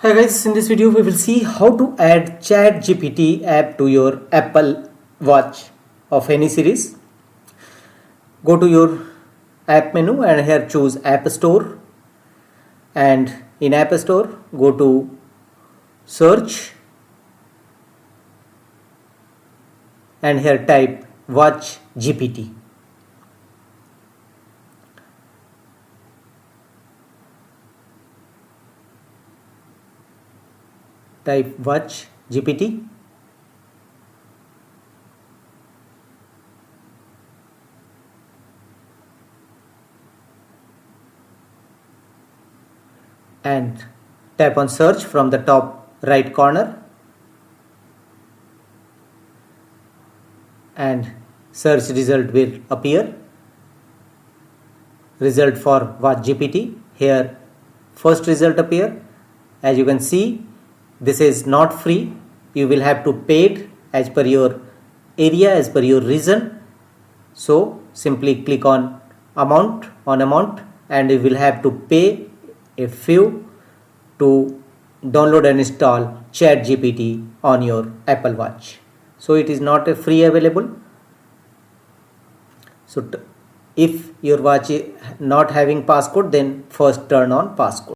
Hi guys, in this video we will see how to add ChatGPT app to your Apple Watch of any series. Go to your app menu and here choose App Store, and in App Store go to search and here type Watch GPT. Type Watch GPT and tap on search from the top right corner and search result will appear. Result for Watch GPT. Here first result appear. As you can see, this is not free. You will have to pay it as per your area, as per your region. So simply click on amount and you will have to pay a few to download and install ChatGPT on your Apple Watch. So it is not a free available. So if your watch is not having passcode, then first turn on passcode.